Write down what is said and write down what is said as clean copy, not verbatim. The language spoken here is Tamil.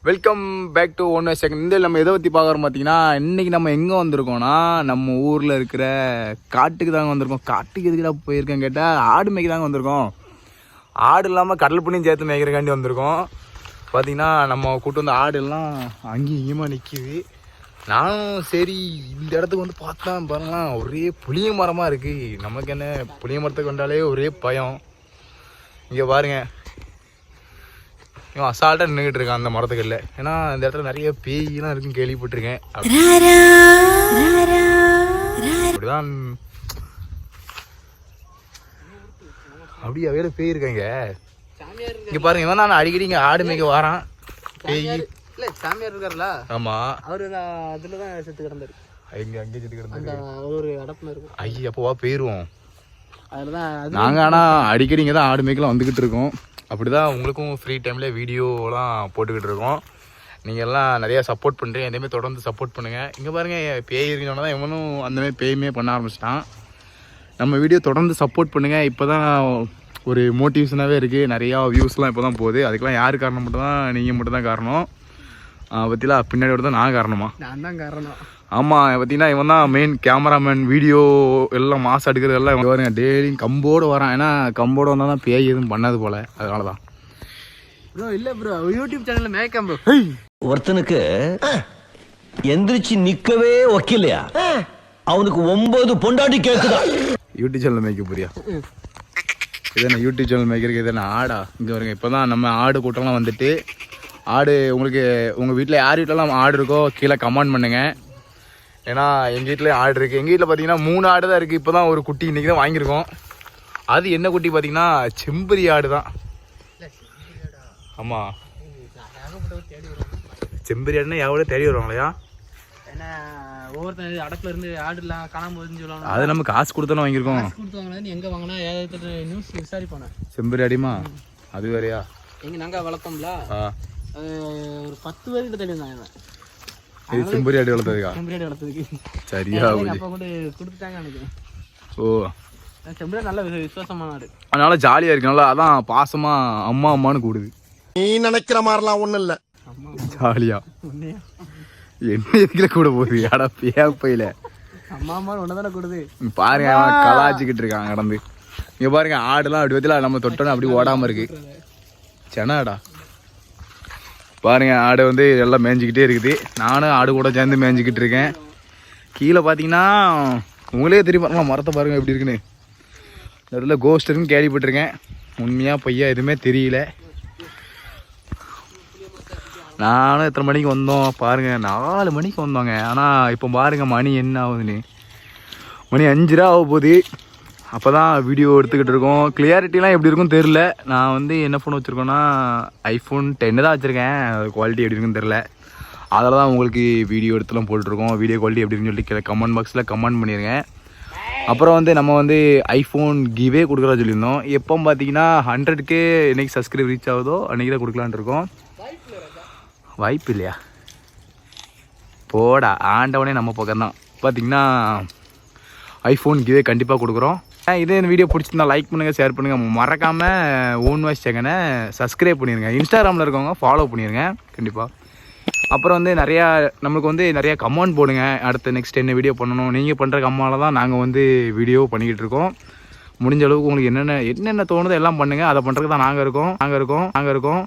Welcome back to one second. இந்த நம்ம எதை பற்றி பார்க்குறோம் பார்த்தீங்கன்னா, இன்றைக்கி நம்ம எங்கே வந்திருக்கோம்னா நம்ம ஊரில் இருக்கிற காட்டுக்கு தாங்க வந்திருக்கோம். காட்டுக்கு எதுக்குடா போயிருக்கேன் கேட்டால் ஆடு மேய்க்க தாங்க வந்திருக்கோம். ஆடு இல்லாமல் கடல் புண்ணியும் சேர்த்து மேய்க்கிறக்காண்டி வந்திருக்கோம். பார்த்திங்கன்னா நம்ம கூட்டு வந்த ஆடு எல்லாம் அங்கேயும் இங்கேயுமா நிற்கிது. நானும் சரி இந்த இடத்துக்கு வந்து பார்த்தா பாருங்களேன், ஒரே புளிய மரமாக இருக்குது. நமக்கு என்ன புளிய மரத்துக்கு வந்தாலே ஒரே பயம். இங்கே பாருங்கள், இவன் அசால்ட்டாக நின்றுக்கிட்டு இருக்கான் அந்த மரத்துக்கல்ல. ஏன்னா இந்த இடத்துல நிறைய பேய்லாம் இருக்குன்னு கேள்விப்பட்டிருக்கேன். அப்படிதான் அப்படியே வேற பேய் இருக்காங்க. இங்க பாருங்க, இவன் நான் அடிக்கடி இங்கே ஆடு மேய்க்க வாரான். பேய் இல்ல சாமியார் இருக்காருல்ல, ஆமா, அவரு அதுலதான் செத்து கிடந்தாரு. இங்க அங்கே செத்து கிடந்தாரு. ஒரு அடப்புல இருக்கும். ஐயா அப்போவா போயிருவோம். அதுலதான் நாங்கள் ஆனால் அடிக்கடி இங்கே தான் ஆடு மேய்க்கலாம் வந்துக்கிட்டு இருக்கோம். அப்படிதான் உங்களுக்கும் ஃப்ரீ டைமில் வீடியோலாம் போட்டுக்கிட்டு இருக்கோம். நீங்கள் எல்லாம் நிறையா சப்போர்ட் பண்ணுறீங்க. இதேமாதிரி தொடர்ந்து சப்போர்ட் பண்ணுங்கள். இங்கே பாருங்கள், பேய் இருக்குன்னு தான் இவனும் அந்தமாதிரி பேயுமே பண்ண ஆரம்பிச்சிட்டான். நம்ம வீடியோ தொடர்ந்து சப்போர்ட் பண்ணுங்கள். இப்போ தான் ஒரு மோட்டிவேஷனாகவே இருக்குது. நிறையா வியூஸ்லாம் இப்போ தான் போகுது. அதுக்கெலாம் யார் காரணம் மட்டும் தான், நீங்கள் மட்டும் தான் காரணம். பற்றிலாம் பின்னாடி தான் நான் காரணமா? நான் தான் காரணம். ஆமாம், பார்த்தீங்கன்னா இவன் தான் மெயின் கேமராமேன். வீடியோ எல்லாம் மாசு எடுக்கிறது எல்லாம் இவன் பாருங்க, டெய்லியும் கம்போடு வரான். ஏன்னா கம்போடு வந்தால் தான் பேய் எதுவும் பண்ணாது போல், அதனால தான். ப்ரோ இல்லை ப்ரோ, யூடியூப் சேனலில் மேய்க்காம ப்ரோ. ஒருத்தனுக்கு எந்திரிச்சு நிக்கவே ஒக்கில்லையா, அவனுக்கு 9 பொண்டாட்டி கேட்குதா? யூடியூப் சேனல் மேய்க்க போறியா? இது என்ன யூடியூப் சேனல் மேய்க்கிறதுக்கு இது என்ன ஆடா? இங்கே வருங்க, இப்போ தான் நம்ம ஆடு கூட்டம்லாம் வந்துட்டு. ஆடு உங்களுக்கு உங்கள் வீட்டில் யார் வீட்டிலலாம் ஆடு இருக்கோ கீழே கமெண்ட் பண்ணுங்கள். ஏன்னா எங்கள் வீட்டில் ஆடு இருக்குது. எங்கள் வீட்டில் பார்த்தீங்கன்னா 3 ஆடு தான் இருக்குது. இப்போ தான் ஒரு குட்டி இன்றைக்கி தான் வாங்கியிருக்கோம். அது என்ன குட்டி பார்த்தீங்கன்னா செம்பரி ஆடு தான். ஆமாம், செம்பரி ஆடுனா எவ்வளோ தேடி வருவாங்களையா? ஏன்னா ஒவ்வொருத்தர் அடப்புல இருந்து ஆடுலாம் காணாம போகுதுன்னு சொல்லுவாங்க. அது நம்ம காசு கொடுத்தானே வாங்கியிருக்கோம். கொடுத்தாங்களே, எங்கே வாங்கினா ஏதாவது நியூஸ் விசாரிப்பானே. செம்பரி ஆடிமா அது வேறையா? எங்கள் நாங்கள் வளர்த்தோம்ல, ஒரு 10 பேர்கிட்ட தேடி வந்தாங்க. இது செம்பரி ஆடு வளர்த்ததுக்கா? செம்பரி ஆடு வளர்த்ததுக்கு சரியா அப்போ கூட கொடுத்துட்டாங்க எனக்கு. ஓ, செம்பரி நல்ல விசுவாசமான ஆடு, அதனால ஜாலியாக இருக்கு. நல்லா அதான் பாசமாக அம்மா அம்மானு கூடுது. நீ நினைக்கிற மாதிரிலாம் ஒன்றும் இல்லை, ஜாலியா. என்ன எதுக்குல கூட போகுது அடா பேப்பையில? அம்மா அம்மா ஒன்று தானே கொடுது. பாருங்க, அவன் கலாச்சிக்கிட்டு இருக்கான் கடந்து. இங்க பாருங்க, ஆடுலாம் அப்படி பத்தில நம்ம தொட்டோன்னு அப்படி ஓடாம இருக்கு. செனாடா பாருங்க, ஆடு வந்து எல்லாம் மேய்ஞ்சிக்கிட்டே இருக்குது. நானும் ஆடு கூட சேர்ந்து மேய்ஞ்சிக்கிட்டு இருக்கேன். கீழே பார்த்தீங்கன்னா உங்களே தெரியும், பாருங்க மரத்தை பாருங்க எப்படி இருக்குன்னு. இந்த இடத்துல கோஸ்ட் இருக்குன்னு கேள்விப்பட்டிருக்கேன். உண்மையா பொய்யா எதுவுமே தெரியல. நானும் எத்தனை மணிக்கு வந்தோம் பாருங்க, 4 மணிக்கு வந்தோங்க. ஆனால் இப்போ பாருங்க மணி என்ன ஆகுதுன்னு. மணி 5:30 ஆக போகுது. அப்போ தான் வீடியோ எடுத்துக்கிட்டு இருக்கோம். கிளியாரிட்டிலாம் எப்படி இருக்குன்னு தெரில. நான் வந்து என்ன ஃபோன் வச்சுருக்கேன்னா iPhone 10 தான் வச்சுருக்கேன். அது குவாலிட்டி எப்படி இருக்குன்னு தெரில. அதில் தான் உங்களுக்கு வீடியோ எடுத்துலாம் போட்டுருக்கோம். வீடியோ குவாலிட்டி எப்படின்னு சொல்லி கமெண்ட் பாக்ஸில் கமெண்ட் பண்ணிடுங்க. அப்புறம் வந்து நம்ம வந்து iPhone கிவே கொடுக்குறா சொல்லியிருந்தோம். எப்போ பார்த்தீங்கன்னா 100K என்னைக்கு சப்ஸ்கிரைப் ரீச் ஆகுதோ அன்றைக்கி தான் கொடுக்கலான் இருக்கோம். வாய்ப்பு இல்லையா? போடா, ஆண்டவனே நம்ம பக்கம் தான். பார்த்தீங்கன்னா iPhone கிவே கண்டிப்பாக கொடுக்குறோம். இதே இந்த வீடியோ பிடிச்சிருந்தா லைக் பண்ணுங்கள், ஷேர் பண்ணுங்கள். மறக்காமல் ஓன் வாய்ஸ் சேனலை சப்ஸ்கிரைப் பண்ணிடுங்க. இன்ஸ்டாகிராமில் இருக்கவங்க ஃபாலோ பண்ணிடுங்க கண்டிப்பாக. அப்புறம் வந்து நிறையா நம்மளுக்கு வந்து நிறையா கமெண்ட் போடுங்க. அடுத்து நெக்ஸ்ட் என்ன வீடியோ பண்ணணும், நீங்கள் பண்ணுற கம்மாவில் தான் நாங்கள் வந்து வீடியோ பண்ணிக்கிட்டு இருக்கோம். முடிஞ்ச அளவுக்கு உங்களுக்கு என்னென்ன தோணுதோ எல்லாம் பண்ணுங்கள். அதை பண்ணுறதுக்கு தான் நாங்கள் இருக்கோம்.